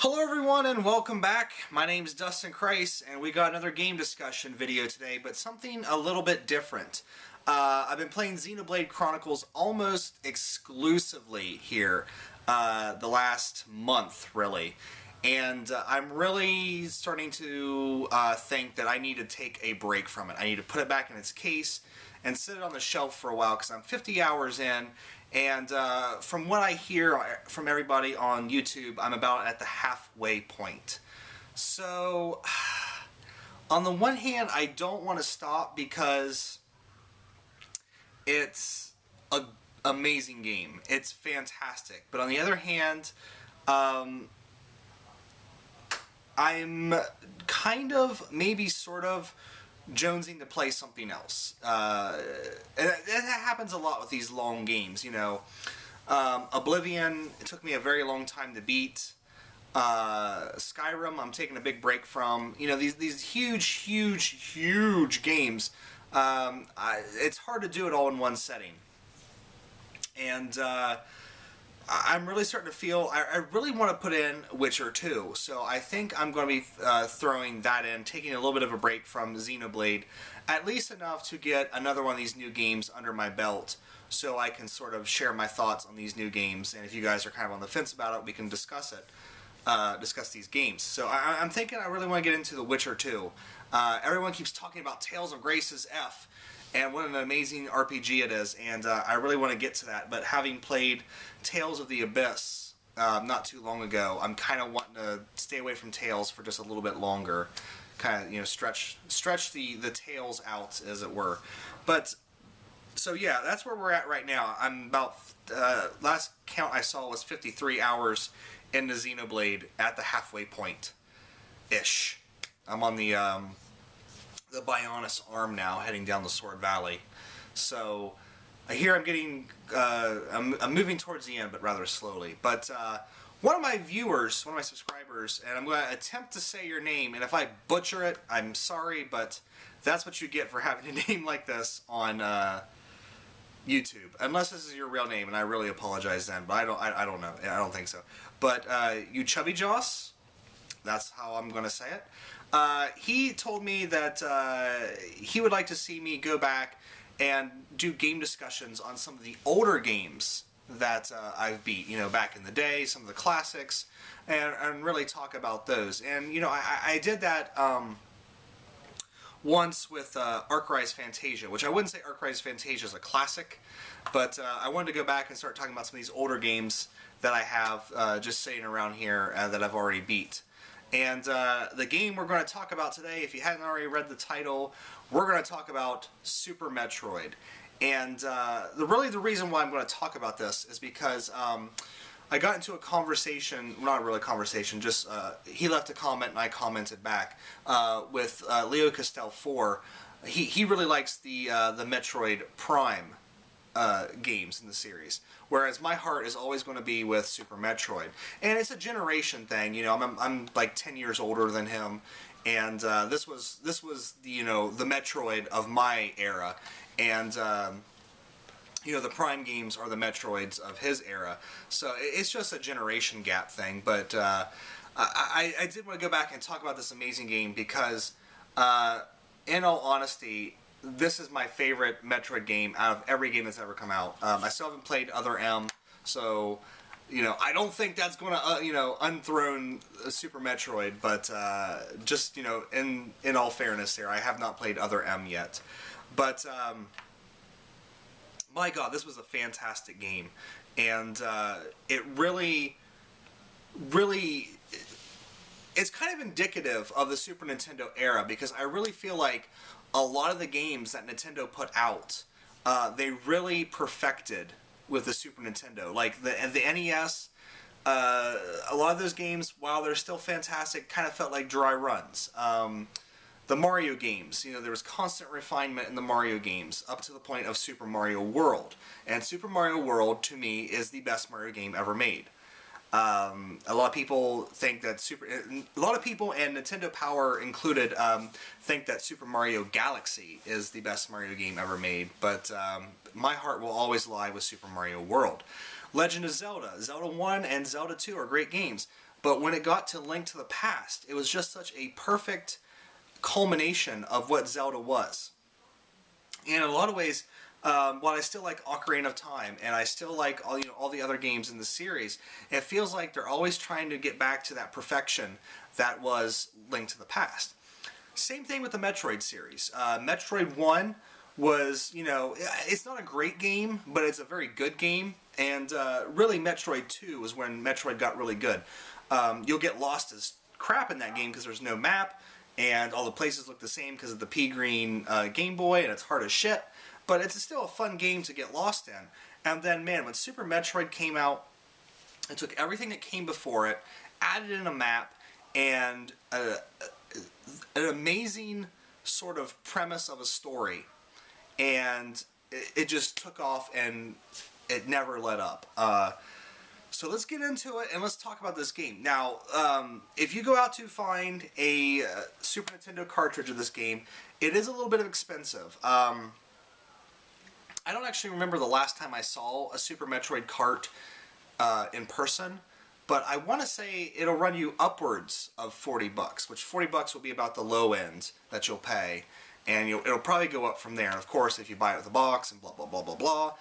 Hello everyone and welcome back. My name is dustinkreis and we got another game discussion video today, but something a little bit different. I've been playing Xenoblade Chronicles almost exclusively here the last month, really. And I'm really starting to think that I need to take a break from it. I need to put it back in its case and sit it on the shelf for a while because I'm 50 hours in. And from what I hear from everybody on YouTube, I'm about at the halfway point. So, on the one hand, I don't want to stop because it's an amazing game. It's fantastic. But on the other hand, I'm kind of, maybe sort of, jonesing to play something else. And it happens a lot with these long games, you know. Oblivion, it took me a very long time to beat. Skyrim, I'm taking a big break from. You know, these huge games. It's hard to do it all in one setting. And I'm really starting to feel, I really want to put in Witcher 2, so I think I'm going to be throwing that in, taking a little bit of a break from Xenoblade, at least enough to get another one of these new games under my belt, so I can sort of share my thoughts on these new games, and if you guys are kind of on the fence about it, we can discuss it, discuss these games. So I'm thinking I really want to get into The Witcher 2. Everyone keeps talking about Tales of Grace's F, and what an amazing RPG it is, and I really want to get to that, but having played Tales of the Abyss not too long ago, I'm kind of wanting to stay away from Tales for just a little bit longer, kind of, you know, stretch the Tales out, as it were. But, so yeah, that's where we're at right now. I'm about, last count I saw was 53 hours into Xenoblade at the halfway point-ish. I'm on the Bionis arm now, heading down the Sword Valley. So, here I'm getting, I'm moving towards the end, but rather slowly. But one of my viewers, one of my subscribers, and I'm going to attempt to say your name, and if I butcher it, I'm sorry, but that's what you get for having a name like this on YouTube. Unless this is your real name, and I really apologize then, but I don't know. I don't think so. But yuchubbijos, that's how I'm going to say it. He told me that he would like to see me go back and do game discussions on some of the older games that I've beat, you know, back in the day, some of the classics, and really talk about those. And, you know, I did that once with Rise Fantasia, which I wouldn't say Rise Fantasia is a classic, but I wanted to go back and start talking about some of these older games that I have just sitting around here that I've already beat. And the game we're going to talk about today, if you hadn't already read the title, we're going to talk about Super Metroid. And really the reason why I'm going to talk about this is because I got into a conversation, not really a conversation, just he left a comment and I commented back with Leo Castel 4. He really likes the Metroid Prime games in the series, whereas my heart is always going to be with Super Metroid, and it's a generation thing. You know, I'm like 10 years older than him, and this was the, you know, the Metroid of my era, and you know, the Prime games are the Metroids of his era, so it's just a generation gap thing. But I did want to go back and talk about this amazing game because, in all honesty, this is my favorite Metroid game out of every game that's ever come out. I still haven't played Other M, so, you know, I don't think that's going to, you know, unthrone Super Metroid, but just, you know, in all fairness here, I have not played Other M yet. But, my God, this was a fantastic game, and it really, it's kind of indicative of the Super Nintendo era, because I really feel like a lot of the games that Nintendo put out, they really perfected with the Super Nintendo. Like the NES, a lot of those games, while they're still fantastic, kind of felt like dry runs. The Mario games, you know, there was constant refinement in the Mario games up to the point of Super Mario World. And Super Mario World, to me, is the best Mario game ever made. A lot of people think that a lot of people, and Nintendo Power included, think that Super Mario Galaxy is the best Mario game ever made, but my heart will always lie with Super Mario World. Legend of Zelda, Zelda 1 and Zelda 2 are great games, But when it got to Link to the Past, it was just such a perfect culmination of what Zelda was. And in a lot of ways, while I still like Ocarina of Time, and I still like all the other games in the series, it feels like they're always trying to get back to that perfection that was Link to the Past. Same thing with the Metroid series. Metroid 1 was, it's not a great game, but it's a very good game. And really Metroid 2 was when Metroid got really good. You'll get lost as crap in that game because there's no map, and all the places look the same because of the pea green Game Boy, and it's hard as shit. But it's still a fun game to get lost in. And then, man, when Super Metroid came out, it took everything that came before it, added in a map, and an amazing sort of premise of a story. And it just took off, and it never let up. So let's get into it, and let's talk about this game. Now, if you go out to find a Super Nintendo cartridge of this game, it is a little bit expensive. I don't actually remember the last time I saw a Super Metroid cart in person, but I want to say it'll run you upwards of $40, which $40 will be about the low end that you'll pay, and it'll probably go up from there. And of course, if you buy it with a box and blah blah blah blah blah,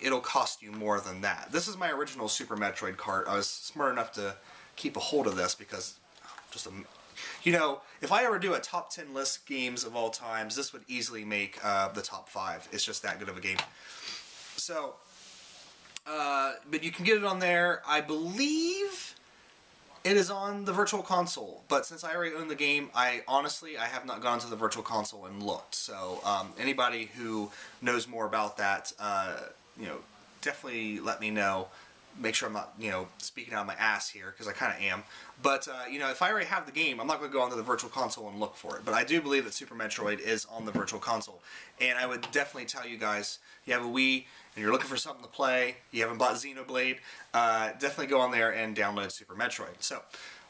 it'll cost you more than that. This is my original Super Metroid cart. I was smart enough to keep a hold of this because just if I ever do a top 10 list games of all times, this would easily make the top 5. It's just that good of a game. So, but you can get it on there. I believe it is on the Virtual Console, but since I already own the game, I have not gone to the Virtual Console and looked. So anybody who knows more about that, definitely let me know. Make sure I'm not, speaking out of my ass here, because I kind of am. But, if I already have the game, I'm not going to go onto the Virtual Console and look for it. But I do believe that Super Metroid is on the Virtual Console. And I would definitely tell you guys, you have a Wii, and you're looking for something to play, you haven't bought Xenoblade, definitely go on there and download Super Metroid. So,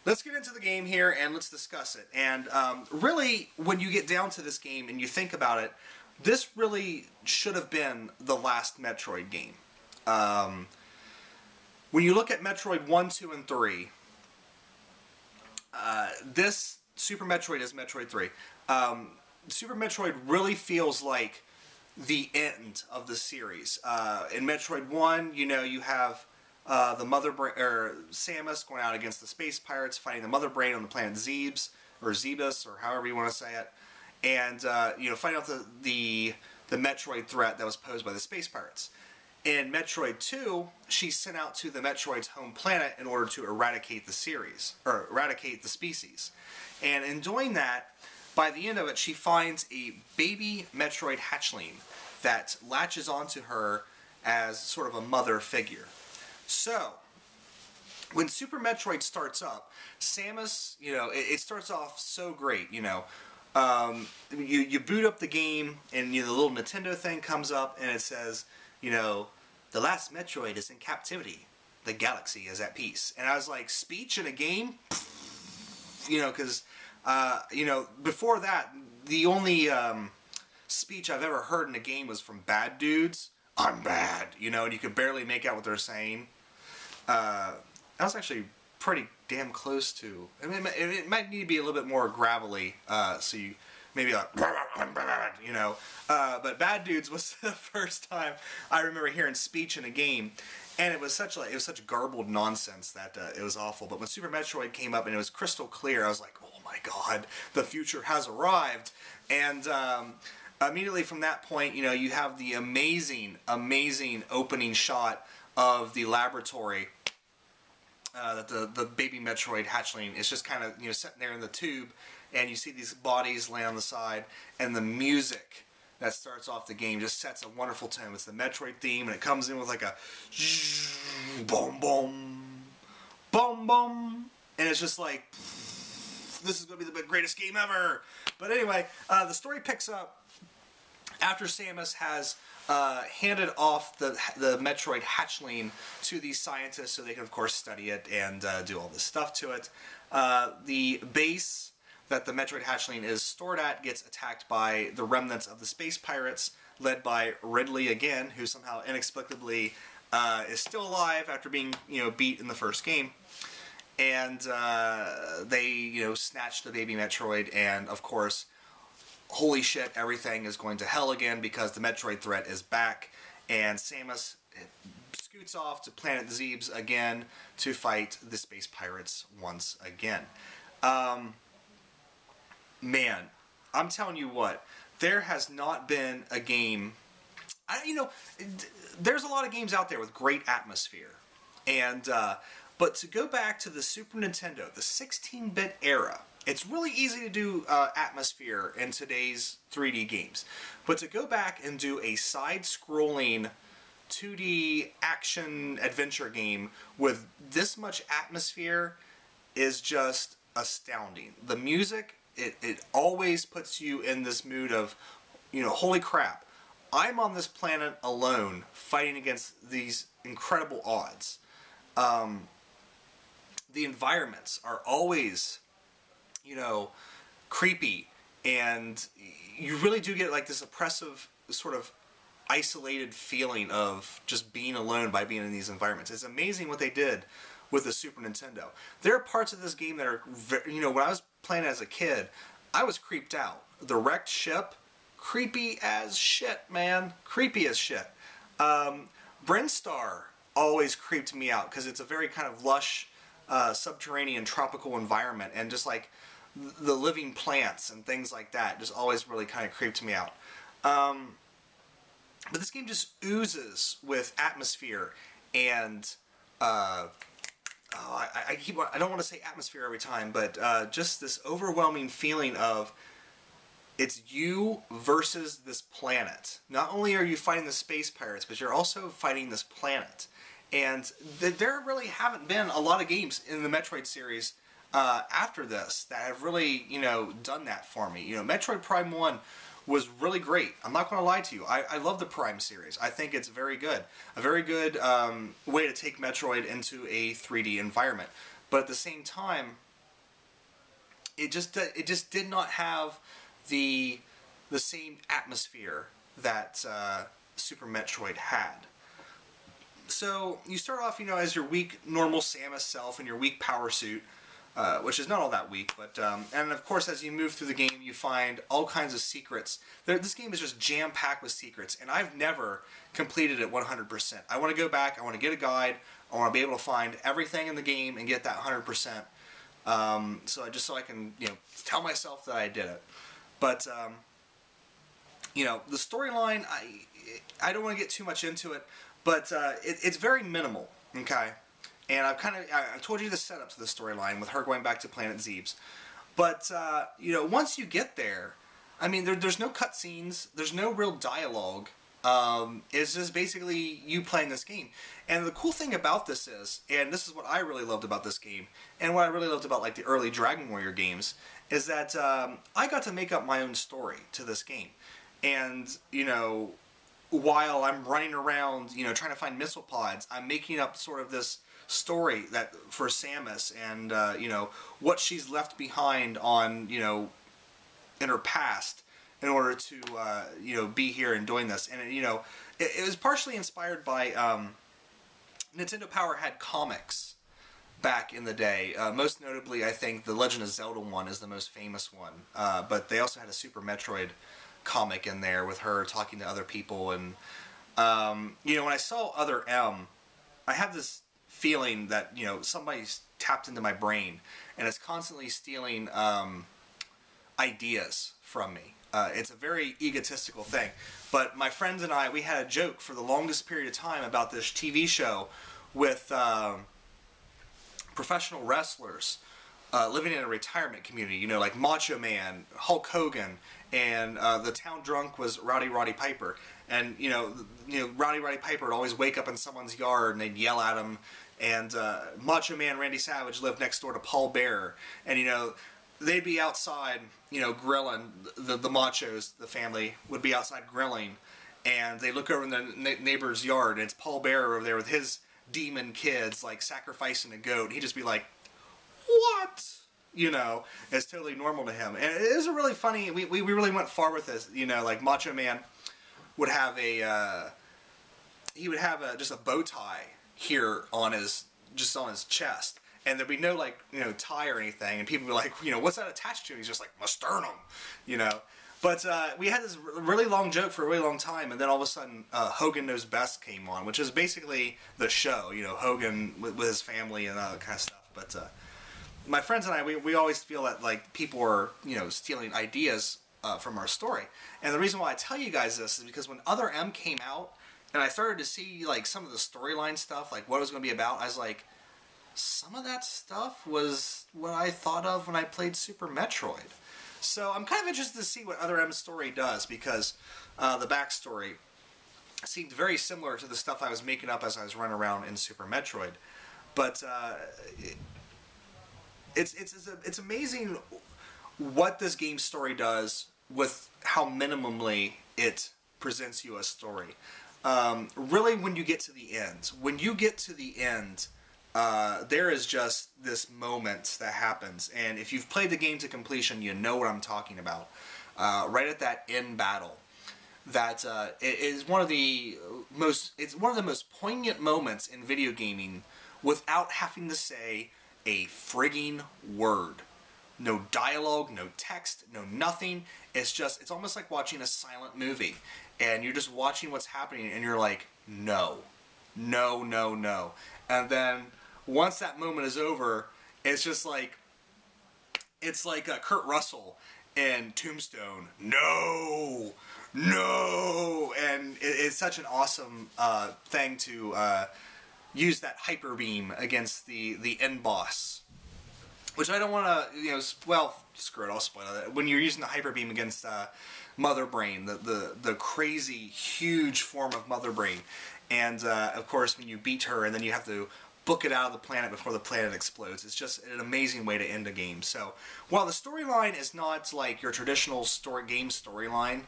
let's get into the game here, and let's discuss it. And really, when you get down to this game and you think about it, this really should have been the last Metroid game. When you look at Metroid 1, 2, and 3, this Super Metroid is Metroid 3. Super Metroid really feels like the end of the series. In Metroid 1, you have the Mother Brain, or Samus going out against the space pirates, fighting the Mother Brain on the planet Zebes, or Zebus, or however you want to say it, and fighting out the Metroid threat that was posed by the space pirates. In Metroid 2, she's sent out to the Metroid's home planet in order to eradicate the species. And in doing that, by the end of it, she finds a baby Metroid hatchling that latches onto her as sort of a mother figure. So, when Super Metroid starts up, Samus, it starts off so great, you boot up the game, and the little Nintendo thing comes up, and it says, the last Metroid is in captivity. The galaxy is at peace. And I was like, speech in a game? Because, before that, the only speech I've ever heard in a game was from bad dudes. I'm bad, and you could barely make out what they're saying. That was actually pretty damn close to... I mean, it might need to be a little bit more gravelly, so you... Maybe like, but Bad Dudes was the first time I remember hearing speech in a game, and it was such garbled nonsense that it was awful. But when Super Metroid came up and it was crystal clear, I was like, oh my god, the future has arrived. And immediately from that point, you have the amazing opening shot of the laboratory. That the baby Metroid hatchling is just kind of sitting there in the tube, and you see these bodies lay on the side, and the music that starts off the game just sets a wonderful tone. It's the Metroid theme, and it comes in with like a boom boom boom boom, and it's just like, this is going to be the greatest game ever. But anyway, the story picks up after Samus has handed off the Metroid hatchling to these scientists so they can, of course, study it and do all this stuff to it. The base that the Metroid hatchling is stored at gets attacked by the remnants of the space pirates, led by Ridley again, who somehow inexplicably is still alive after being beat in the first game. and they, you know, snatch the baby Metroid, and of course, holy shit, everything is going to hell again because the Metroid threat is back, and Samus scoots off to Planet Zebes again to fight the space pirates once again. Man, I'm telling you what, there has not been a game. You know, there's a lot of games out there with great atmosphere, and but to go back to the Super Nintendo, the 16-bit era, it's really easy to do atmosphere in today's 3D games, but to go back and do a side-scrolling 2D action adventure game with this much atmosphere is just astounding. The music, it always puts you in this mood of, you know, holy crap, I'm on this planet alone fighting against these incredible odds. The environments are always, you know, creepy, and you really do get like this oppressive sort of isolated feeling of just being alone by being in these environments. It's amazing what they did with the Super Nintendo. There are parts of this game that are, you know, when I was playing as a kid, I was creeped out. The wrecked ship, creepy as shit, man. Creepy as shit. Brinstar always creeped me out because it's a very kind of lush, subterranean tropical environment, and just like the living plants and things like that just always really kind of creeped me out. But this game just oozes with atmosphere and I don't want to say atmosphere every time, but just this overwhelming feeling of it's you versus this planet. Not only are you fighting the space pirates, but you're also fighting this planet. And there really haven't been a lot of games in the Metroid series after this that have really, you know, done that for me. You know, Metroid Prime 1 was really great. I'm not going to lie to you. I love the Prime series. I think it's very good. A very good way to take Metroid into a 3D environment. But at the same time, it just did not have the same atmosphere that Super Metroid had. So you start off, you know, as your weak normal Samus self in your weak power suit, which is not all that weak, but and of course as you move through the game you find all kinds of secrets. This game is just jam-packed with secrets, and I've never completed it 100%. I want to go back, I want to get a guide, I want to be able to find everything in the game and get that 100%. So I can, you know, tell myself that I did it. But you know, the storyline, I don't want to get too much into it, but it's very minimal, okay? And I told you the setup to the storyline with her going back to Planet Zebes. But, you know, once you get there, I mean, there's no cutscenes, there's no real dialogue. It's just basically you playing this game. And the cool thing about this is, and this is what I really loved about this game, and what I really loved about like the early Dragon Warrior games, is that I got to make up my own story to this game. And, you know, while I'm running around, you know, trying to find missile pods, I'm making up sort of this story that for Samus, and you know, what she's left behind on, you know, in her past in order to you know, be here and doing this. And you know, it was partially inspired by Nintendo Power had comics back in the day. Most notably, I think the Legend of Zelda one is the most famous one, but they also had a Super Metroid comic in there with her talking to other people. And you know, when I saw Other M, I have this feeling that, you know, somebody's tapped into my brain and is constantly stealing ideas from me. It's a very egotistical thing. But my friends and I, we had a joke for the longest period of time about this TV show with professional wrestlers living in a retirement community, you know, like Macho Man, Hulk Hogan, and the town drunk was Roddy Piper. And, you know, Roddy Piper would always wake up in someone's yard and they'd yell at him. And Macho Man Randy Savage lived next door to Paul Bearer. And, you know, they'd be outside, you know, grilling. The Machos, the family, would be outside grilling. And they look over in the neighbor's yard, and it's Paul Bearer over there with his demon kids, like, sacrificing a goat. And he'd just be like, what? You know, it's totally normal to him. And it was a really funny, we really went far with this. You know, like Macho Man would have just a bow tie here on his chest, and there'd be no like tie or anything, and people would be like, what's that attached to? And he's just like, my sternum, you know. But we had this really long joke for a really long time, and then all of a sudden, Hogan Knows Best came on, which is basically the show, Hogan with his family and all that kind of stuff. But my friends and I, we always feel that like people are, stealing ideas from our story. And the reason why I tell you guys this is because when Other M came out, and I started to see like some of the storyline stuff, like what it was going to be about, I was like, some of that stuff was what I thought of when I played Super Metroid. So I'm kind of interested to see what Other M's story does, because the backstory seemed very similar to the stuff I was making up as I was running around in Super Metroid. But it's amazing what this game's story does with how minimally it presents you a story. Really, when you get to the end, there is just this moment that happens, and if you've played the game to completion, you know what I'm talking about. Right at that end battle, that it is one of the most poignant moments in video gaming, without having to say a frigging word. No dialogue, no text, no nothing. It's almost like watching a silent movie, and you're just watching what's happening, and you're like, no, no, no, no. And then once that moment is over, it's like Kurt Russell in Tombstone. No, no, and it's such an awesome thing to use that hyper beam against the end boss. Which I don't want to, well, screw it, I'll spoil it. When you're using the hyper beam against Mother Brain, the crazy, huge form of Mother Brain, and of course when you beat her and then you have to book it out of the planet before the planet explodes, it's just an amazing way to end a game. So while the storyline is not like your traditional game storyline,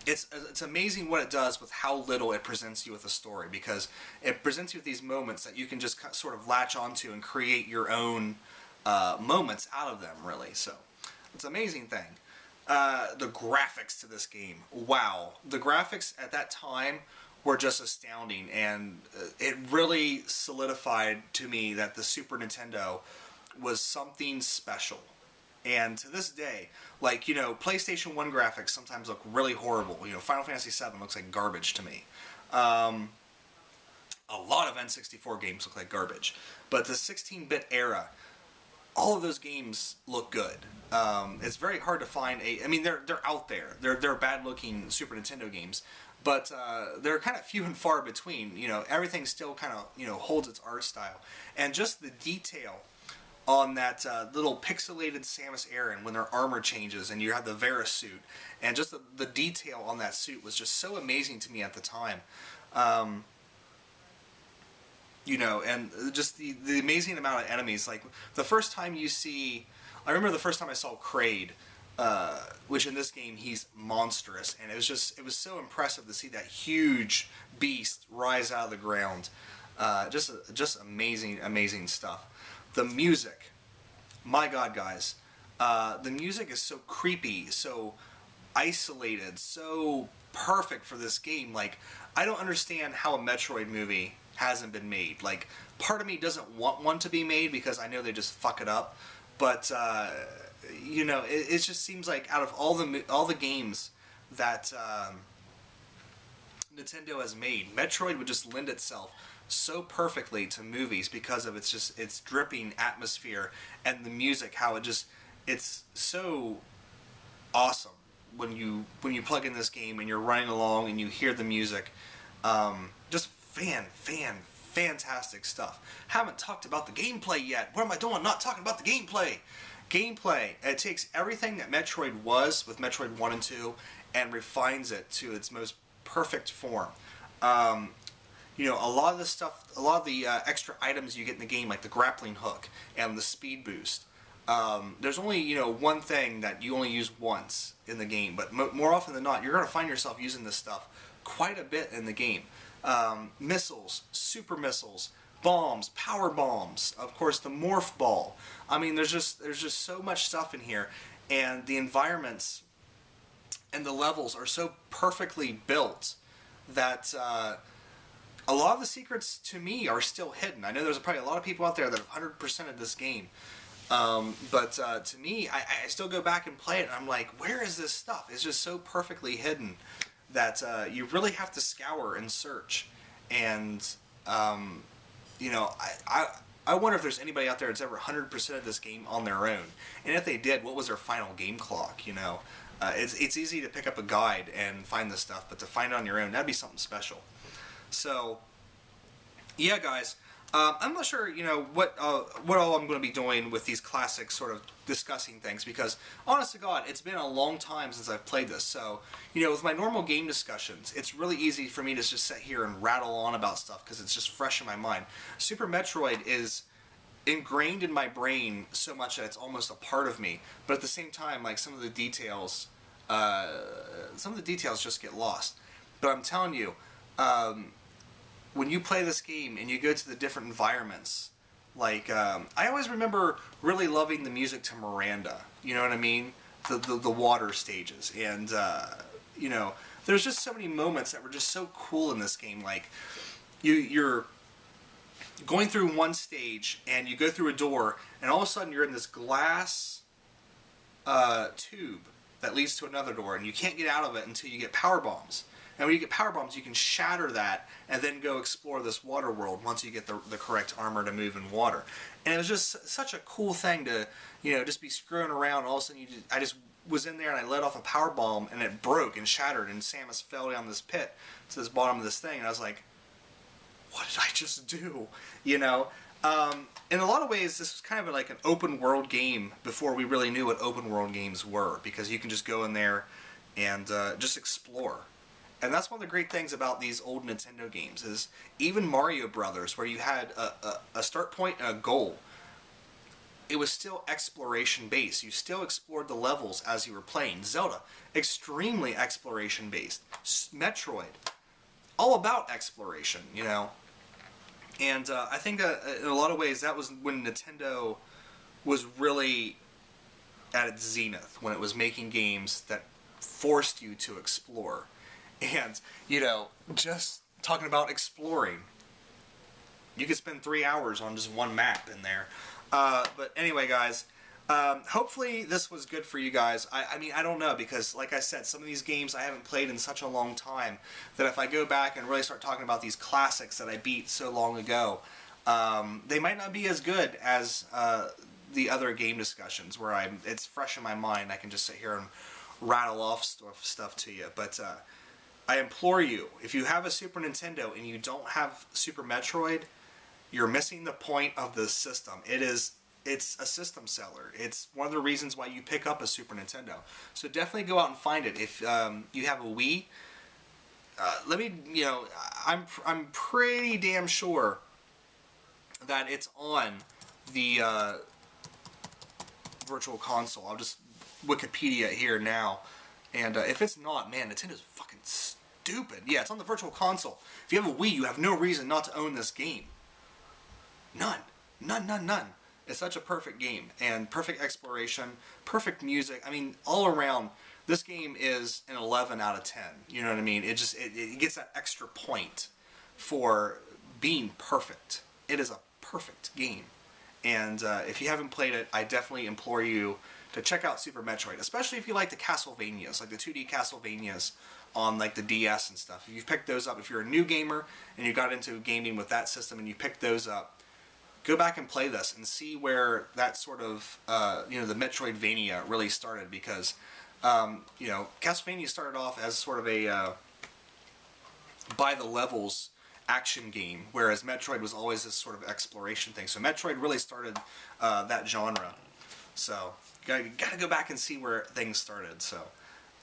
it's amazing what it does with how little it presents you with a story, because it presents you with these moments that you can just sort of latch onto and create your own moments out of them, really. So it's an amazing thing. The graphics to this game, wow. The graphics at that time were just astounding, and it really solidified to me that the Super Nintendo was something special. And to this day, like, PlayStation 1 graphics sometimes look really horrible. Final Fantasy VII looks like garbage to me. A lot of N64 games look like garbage. But the 16-bit era, all of those games look good. It's very hard to find they're out there. They're bad-looking Super Nintendo games. But they're kind of few and far between. Everything still kind of, holds its art style. And just the detail on that little pixelated Samus Aran when their armor changes and you have the Vera suit, and just the detail on that suit was just so amazing to me at the time. And just the amazing amount of enemies. Like, the first time I remember the first time I saw Kraid, which in this game he's monstrous, and it was so impressive to see that huge beast rise out of the ground. Just amazing stuff. The music, my God, guys, the music is so creepy, so isolated, so perfect for this game. Like, I don't understand how a Metroid movie hasn't been made. Like, part of me doesn't want one to be made because I know they just fuck it up, but it just seems like out of all the games that Nintendo has made, Metroid would just lend itself so perfectly to movies because of its dripping atmosphere and the music, how it's so awesome when you plug in this game and you're running along and you hear the music. Just fantastic stuff. Haven't talked about the gameplay yet. What am I doing not talking about the gameplay? Gameplay, it takes everything that Metroid was with Metroid 1 and 2 and refines it to its most perfect form. A lot of the extra items you get in the game, like the grappling hook and the speed boost, there's only, one thing that you only use once in the game, but more often than not, you're going to find yourself using this stuff quite a bit in the game. Missiles, super missiles, bombs, power bombs, of course the morph ball. There's just so much stuff in here, and the environments and the levels are so perfectly built that a lot of the secrets to me are still hidden. I know there's probably a lot of people out there that have 100%ed this game. But to me, I still go back and play it, and I'm like, where is this stuff? It's just so perfectly hidden that you really have to scour and search. And, you know, I wonder if there's anybody out there that's ever 100%ed this game on their own. And if they did, what was their final game clock, you know? It's easy to pick up a guide and find this stuff, but to find it on your own, that'd be something special. So, yeah, guys. I'm not sure, you know, what all I'm going to be doing with these classic sort of discussing things, because, honest to God, it's been a long time since I've played this. So, you know, with my normal game discussions, it's really easy for me to just sit here and rattle on about stuff because it's just fresh in my mind. Super Metroid is ingrained in my brain so much that it's almost a part of me. But at the same time, like, some of the details just get lost. But I'm telling you, when you play this game and you go to the different environments, like, I always remember really loving the music to Miranda, you know what I mean? The water stages, and, you know, there's just so many moments that were just so cool in this game. Like, you're going through one stage, and you go through a door, and all of a sudden you're in this glass tube that leads to another door, and you can't get out of it until you get power bombs. And when you get power bombs, you can shatter that and then go explore this water world once you get the correct armor to move in water. And it was just such a cool thing to, you know, just be screwing around. And all of a sudden, I just was in there and I let off a power bomb and it broke and shattered, and Samus fell down this pit to this bottom of this thing. And I was like, what did I just do? You know? In a lot of ways, this was kind of like an open world game before we really knew what open world games were, because you can just go in there and just explore. And that's one of the great things about these old Nintendo games, is even Mario Brothers, where you had a start point and a goal, it was still exploration based. You still explored the levels as you were playing. Zelda, extremely exploration based. Metroid, all about exploration, you know. And I think in a lot of ways that was when Nintendo was really at its zenith, when it was making games that forced you to explore. And, you know, just talking about exploring, you could spend 3 hours on just one map in there. But anyway, guys, hopefully this was good for you guys. I mean, I don't know, because, like I said, some of these games I haven't played in such a long time that if I go back and really start talking about these classics that I beat so long ago, they might not be as good as the other game discussions where it's fresh in my mind. I can just sit here and rattle off stuff to you. But I implore you, if you have a Super Nintendo and you don't have Super Metroid, you're missing the point of the system. It's a system seller. It's one of the reasons why you pick up a Super Nintendo. So definitely go out and find it. If you have a Wii, let me, you know, I'm pretty damn sure that it's on the Virtual Console. I'll just Wikipedia it here now. And if it's not, man, Nintendo's fucking stupid. Yeah, it's on the Virtual Console. If you have a Wii, you have no reason not to own this game. None. None. It's such a perfect game. And perfect exploration, perfect music. I mean, all around, this game is an 11 out of 10. You know what I mean? It just, it gets that extra point for being perfect. It is a perfect game. And if you haven't played it, I definitely implore you to check out Super Metroid, especially if you like the Castlevanias, like the 2D Castlevanias on like the DS and stuff. If you've picked those up, if you're a new gamer and you got into gaming with that system and you picked those up, go back and play this and see where that sort of, you know, the Metroidvania really started, because, you know, Castlevania started off as sort of a by the levels action game, whereas Metroid was always this sort of exploration thing. So Metroid really started that genre. So you gotta go back and see where things started. So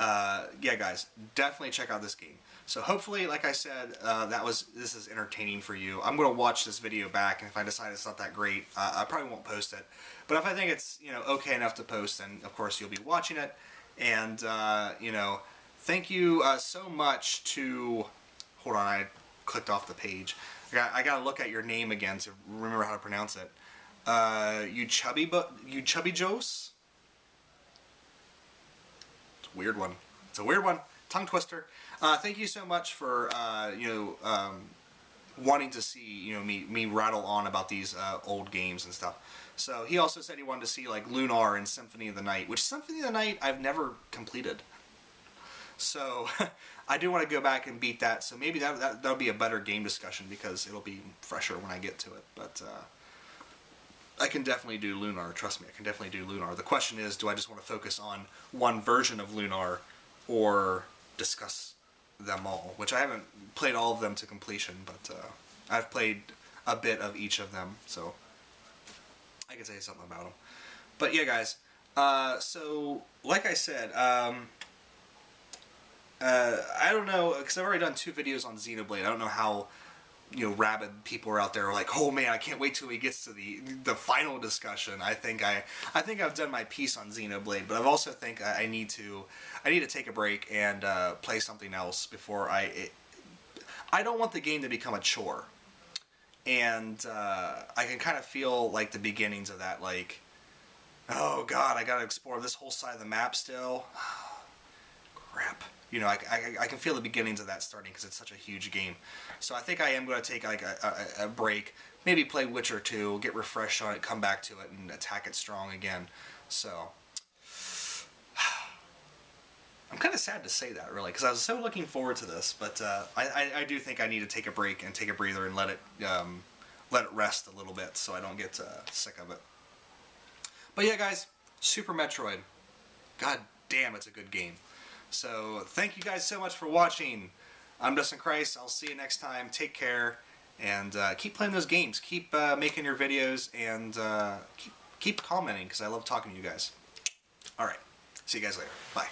yeah, guys, definitely check out this game. So hopefully, like I said, this is entertaining for you. I'm gonna watch this video back, and if I decide it's not that great, I probably won't post it. But if I think it's, you know, okay enough to post, then of course you'll be watching it. And you know, thank you so much to. Hold on, I clicked off the page. I gotta look at your name again to remember how to pronounce it. Yuchubbijos? It's a weird one. It's a weird one. Tongue twister. Thank you so much for, you know, wanting to see, you know, me rattle on about these old games and stuff. So he also said he wanted to see like Lunar and Symphony of the Night, which Symphony of the Night I've never completed. So I do want to go back and beat that. So maybe that'll be a better game discussion because it'll be fresher when I get to it. But I can definitely do Lunar. Trust me, I can definitely do Lunar. The question is, do I just want to focus on one version of Lunar or discuss them all? Which I haven't played all of them to completion, but I've played a bit of each of them, so I can say something about them. But yeah, guys, so like I said, I don't know, because I've already done 2 videos on Xenoblade. I don't know how, you know, rabid people are out there like, oh man, I can't wait till he gets to the final discussion. I think I've done my piece on Xenoblade, but I also think I need to take a break and play something else before I don't want the game to become a chore. And I can kind of feel like the beginnings of that, like, oh god, I gotta explore this whole side of the map still. Crap. You know, I can feel the beginnings of that starting because it's such a huge game. So I think I am going to take like a break, maybe play Witcher 2, get refreshed on it, come back to it, and attack it strong again. So I'm kind of sad to say that, really, because I was so looking forward to this. But I do think I need to take a break and take a breather and let it rest a little bit so I don't get sick of it. But yeah, guys, Super Metroid. God damn, it's a good game. So, thank you guys so much for watching. I'm dustinkreis. I'll see you next time. Take care, and keep playing those games. Keep making your videos, and keep commenting, because I love talking to you guys. Alright, see you guys later. Bye.